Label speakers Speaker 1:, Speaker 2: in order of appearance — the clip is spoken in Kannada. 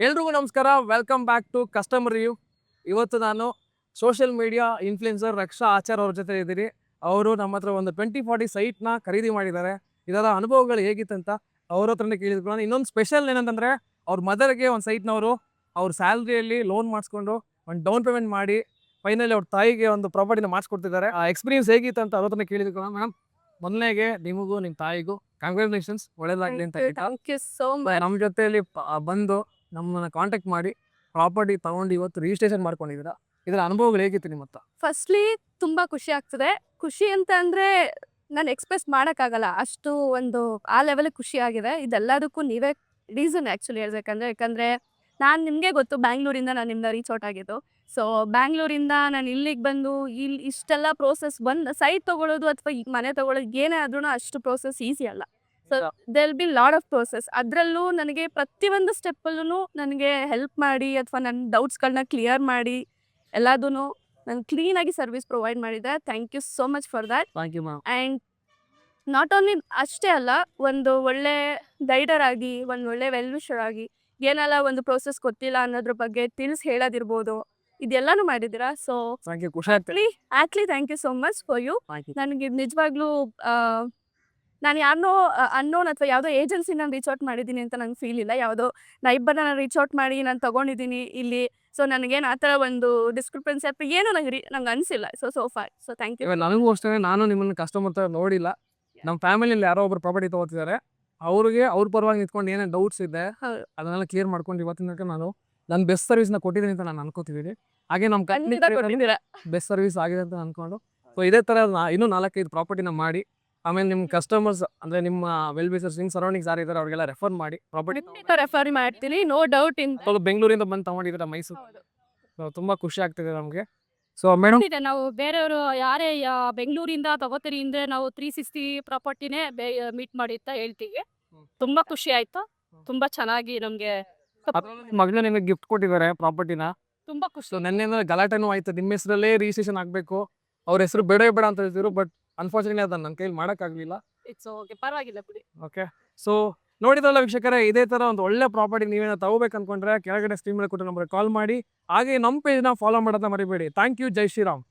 Speaker 1: ಎಲ್ರಿಗೂ ನಮಸ್ಕಾರ. Welcome back to customer review. ಇವತ್ತು ನಾನು social media influencer Raksha Achar ಅವ್ರ ಜೊತೆ ಇದ್ದೀನಿ. ಅವರು ನಮ್ಮ ಹತ್ರ ಒಂದು 2040 ಸೈಟ್ನ ಖರೀದಿ ಮಾಡಿದ್ದಾರೆ. ಇದರ ಅನುಭವಗಳು ಹೇಗಿತ್ತಂತ ಅವ್ರ ಹತ್ರನೇ ಕೇಳಿದ್ಕೊಳ್ಳೋಣ. ಇನ್ನೊಂದು ಸ್ಪೆಷಲ್ ಏನಂತಂದರೆ ಅವ್ರ ಮದರ್ಗೆ ಒಂದು ಸೈಟ್ನವರು ಅವ್ರ ಸ್ಯಾಲ್ರಿಯಲ್ಲಿ ಲೋನ್ ಮಾಡಿಸ್ಕೊಂಡು ಒಂದು ಡೌನ್ ಪೇಮೆಂಟ್ ಮಾಡಿ ಫೈನಲಿ ಅವ್ರ ತಾಯಿಗೆ ಒಂದು ಪ್ರಾಪರ್ಟಿನ ಮಾಡಿಸ್ಕೊಡ್ತಿದ್ದಾರೆ. ಆ ಎಕ್ಸ್ಪೀರಿಯನ್ಸ್ ಹೇಗಿತ್ತು ಅಂತ ಅವ್ರ ಹತ್ರನೇ ಕೇಳಿದ್ಕೊಳ್ಳೋಣ. ಮೇಡಮ್, ಮೊದಲನೇಗೆ ನಿಮಗೂ ನಿಮ್ಮ ತಾಯಿಗೂ ಕಂಗ್ರ್ಯಾಚುಲೇಷನ್ಸ್, ಒಳ್ಳೇದಾಗಲಿ ಅಂತ ಹೇಳ್ತಾ
Speaker 2: ಥ್ಯಾಂಕ್ ಯು ಸೋ ಮಚ್.
Speaker 1: ನಮ್ಮ ಜೊತೆಯಲ್ಲಿ ಬಂದು ನಮ್ಮನ್ನ ಕಾಂಟ್ಯಾಕ್ಟ್ ಮಾಡಿ ಪ್ರಾಪರ್ಟಿ ತಗೊಂಡು ಇವತ್ತು ರಿಜಿಸ್ಟ್ರೇಷನ್ ಮಾಡ್ಕೊಂಡಿದ್ದೀರಾ. ಇದರ ಅನುಭವಗಳು ಹೇಗಿತ್ತು ನಿಮ್ಮ ಹತ್ರ?
Speaker 2: ಫಸ್ಟ್ಲಿ ತುಂಬಾ ಖುಷಿ ಆಗ್ತದೆ. ಖುಷಿ ಅಂತ ಅಂದ್ರೆ ನಾನು ಎಕ್ಸ್ಪ್ರೆಸ್ ಮಾಡೋಕ್ಕಾಗಲ್ಲ, ಅಷ್ಟು ಒಂದು ಆ ಲೆವೆಲ್ ಖುಷಿ ಆಗಿದೆ. ಇದೆಲ್ಲದಕ್ಕೂ ನೀವೇ ರೀಸನ್ ಆ್ಯಕ್ಚುಲಿ ಹೇಳ್ಬೇಕಂದ್ರೆ. ಯಾಕಂದರೆ ನಾನು ನಿಮಗೆ ಗೊತ್ತು, ಬ್ಯಾಂಗ್ಳೂರಿಂದ ನಾನು ನಿಮ್ಮನ್ನ ರೀಚ್ ಔಟ್ ಆಗಿದ್ದು. ಸೊ ಬ್ಯಾಂಗ್ಳೂರಿಂದ ನಾನು ಇಲ್ಲಿಗೆ ಬಂದು ಇಲ್ಲಿ ಇಷ್ಟೆಲ್ಲ ಪ್ರೋಸೆಸ್ ಬಂದು ಸೈಟ್ ತೊಗೊಳ್ಳೋದು ಅಥವಾ ಈ ಮನೆ ತೊಗೊಳ್ಳೋದು ಏನೇ ಆದ್ರೂ ಅಷ್ಟು ಪ್ರೋಸೆಸ್ ಈಸಿ ಅಲ್ಲ. So there be lot of process. ಅದರಲ್ಲೂ ನನಗೆ ಪ್ರತಿಯೊಂದು ಸ್ಟೆಪ್ಪಲ್ಲೂ ನನಗೆ ಹೆಲ್ಪ್ ಮಾಡಿ ಅಥವಾ ನನ್ನ ಡೌಟ್ಸ್ಗಳನ್ನ ಕ್ಲಿಯರ್ ಮಾಡಿ ಎಲ್ಲದೂ ನಾನು ಕ್ಲೀನಾಗಿ ಸರ್ವಿಸ್ ಪ್ರೊವೈಡ್ ಮಾಡಿದ್ದೆ. Thank you so much for that.
Speaker 1: Thank you ma'am.
Speaker 2: And not only ಅಷ್ಟೇ ಅಲ್ಲ, ಒಂದು ಒಳ್ಳೆ ಗೈಡರ್ ಆಗಿ, ಒಂದು ಒಳ್ಳೆ ವೆಲ್ವಿಷರ್ ಆಗಿ, ಏನೆಲ್ಲ ಒಂದು ಪ್ರೋಸೆಸ್ ಗೊತ್ತಿಲ್ಲ ಅನ್ನೋದ್ರ ಬಗ್ಗೆ ತಿಳಿಸಿ ಹೇಳೋದಿರ್ಬೋದು, ಇದೆಲ್ಲನೂ ಮಾಡಿದ್ದೀರಾ. ಸೊ
Speaker 1: ಥ್ಯಾಂಕ್ ಯು, ಖುಷಿ ಆಗ್ತದೆ.
Speaker 2: Actually thank you so much for you.
Speaker 1: Thank you.
Speaker 2: ನನಗೆ ನಿಜವಾಗ್ಲೂ ನಾನು ಯಾರನ್ನೋ ಅನ್ನೋನ್ ಅಥವಾ ಯಾವುದೋ ಏಜೆನ್ಸಿ ನಾನು ರೀಚ್ ಔಟ್ ಮಾಡಿದ್ದೀನಿ ಅಂತ ನಂಗೆ ಫೀಲ್ ಇಲ್ಲ. ಯಾವುದೋ ಇಬ್ಬರನ್ನ ನಾನು ರೀಚ್ ಔಟ್ ಮಾಡಿ ನಾನು ತೊಗೊಂಡಿದ್ದೀನಿ ಇಲ್ಲಿ. ಸೊ ನನಗೇನು ಆ ಥರ ಒಂದು ಡಿಸ್ಕ್ರಿಪೆನ್ಸಿ ಅಥವಾ ಏನೂ ನಂಗೆ ಅನಿಸಿಲ್ಲ. So far. So thank you.
Speaker 1: ಇವಾಗ ನನಗೂ ಅಷ್ಟೇ, ನಾನು ನಿಮ್ಮನ್ನು ಕಸ್ಟಮರ್ ಥರ ನೋಡಿಲ್ಲ. ನಮ್ಮ ಫ್ಯಾಮಿಲಿಯಲ್ಲಿ ಯಾರೋ ಒಬ್ರು ಪ್ರಾಪರ್ಟಿ ತೊಗೋತಿದ್ದಾರೆ. ಅವ್ರಿಗೆ ಅವ್ರ ಪರವಾಗಿ ನಿಂತ್ಕೊಂಡು ಏನೇನು ಡೌಟ್ಸ್ ಇದೆ
Speaker 2: ಹೌದು.
Speaker 1: ಅದನ್ನೆಲ್ಲ ಕ್ಲಿಯರ್ ಮಾಡ್ಕೊಂಡು ಇವತ್ತಿನ ನಾನು ನನ್ನ ಬೆಸ್ಟ್ ಸರ್ವಿಸ್ನ ಕೊಟ್ಟಿದ್ದೀನಿ ಅಂತ ನಾನು ಅನ್ಕೋತಿದ್ದೀನಿ. ಹಾಗೆ ನಮ್ಮ
Speaker 2: ಖಂಡಿತ ಕೊಟ್ಟಿದ್ದೀರಾ.
Speaker 1: ಬೆಸ್ಟ್ ಸರ್ವಿಸ್ ಆಗಿದೆ ಅಂತ ಅನ್ಕೊಂಡು ಸೊ ಇದೇ ಥರ ಇನ್ನೂ 4-5 ಪ್ರಾಪರ್ಟಿನ ಮಾಡಿ ಆಮೇಲೆ ನಿಮ್ಮ ಕಸ್ಟಮರ್ಸ್ ಅಂದರೆ ನಿಮ್ಮ ವೆಲ್ ವಿಷರ್ಸ್ ನಿಮ್ಮ ಸರೌಂಡಿಂಗ್ಸ್ ಯಾರು ಇದ್ದಾರೆ ಅವ್ರಿಗೆಲ್ಲ ರೆಫರ್ ಮಾಡಿ ಪ್ರಾಪರ್ಟಿ
Speaker 2: ಖಂಡಿತ ರೆಫರ್ ಮಾಡ್ತೀನಿ, ನೋ ಡೌಟ್. ಇನ್
Speaker 1: ಬೆಂಗಳೂರಿಂದ ಬಂದು ತಗೊಂಡಿದ್ದಾರೆ ಮೈಸೂರು. ಸೊ ತುಂಬ ಖುಷಿ ಆಗ್ತಿದೆ ನಮಗೆ. ಸೊ ಮೇಡಮ್,
Speaker 3: ನಾವು ಬೇರೆಯವರು ಯಾರೇ ಬೆಂಗಳೂರಿಂದ ತಗೋತೀರಿ ಅಂದ್ರೆ ನಾವು 360 ಪ್ರಾಪರ್ಟಿನೇ ಮೀಟ್ ಮಾಡಿ ಅಂತ ಹೇಳ್ತೀವಿ. ತುಂಬಾ ಖುಷಿ ಆಯ್ತು. ತುಂಬಾ ಚೆನ್ನಾಗಿ ನಮ್ಗೆ
Speaker 1: ಮಗಳು ನಿಮಗೆ ಗಿಫ್ಟ್ ಕೊಟ್ಟಿದ್ದಾರೆ ಪ್ರಾಪರ್ಟಿನ.
Speaker 3: ತುಂಬಾ ಖುಷಿ.
Speaker 1: ಸೊ ನೆನ್ನೆ ಗಲಾಟೆನೂ ಆಯ್ತು, ನಿಮ್ಮ ಹೆಸರಲ್ಲೇ ರಿಜಿಸ್ಟ್ರೇಷನ್ ಆಗಬೇಕು, ಅವ್ರ ಹೆಸರು ಬೇಡ ಬೇಡ ಅಂತ ಹೇಳ್ತಿದ್ರು. ಬಟ್ ಅನ್ಫಾರ್ಚುನೇಟ್ಲಿ ಅದನ್ನ ನನ್ನ ಕೈಲಿ ಮಾಡೋಕ್ಕಾಗಲಿಲ್ಲ.
Speaker 3: ಇಟ್ಸ್ ಓಕೆ, ಪರವಾಗಿಲ್ಲ ಬಿಡಿ.
Speaker 1: ಓಕೆ, ಸೊ ನೋಡಿದ್ರಲ್ಲ ವೀಕ್ಷಕರೇ, ಇದೇ ಥರ ಒಂದು ಒಳ್ಳೆ ಪ್ರಾಪರ್ಟಿ ನೀವೇನೋ ತಗೋಬೇಕು ಅನ್ಕೊಂಡ್ರೆ ಕೆಳಗಡೆ ಸ್ಕ್ರೀನ್ ಮೇಲೆ ಕೊಟ್ಟು ನಂಬರ್ ಕಾಲ್ ಮಾಡಿ. ಹಾಗೆ ನಮ್ಮ ಪೇಜ್ನ ಫಾಲೋ ಮಾಡೋದನ್ನ ಮರಿಬೇಡಿ. Thank you. ಜೈ ಶ್ರೀರಾಮ್.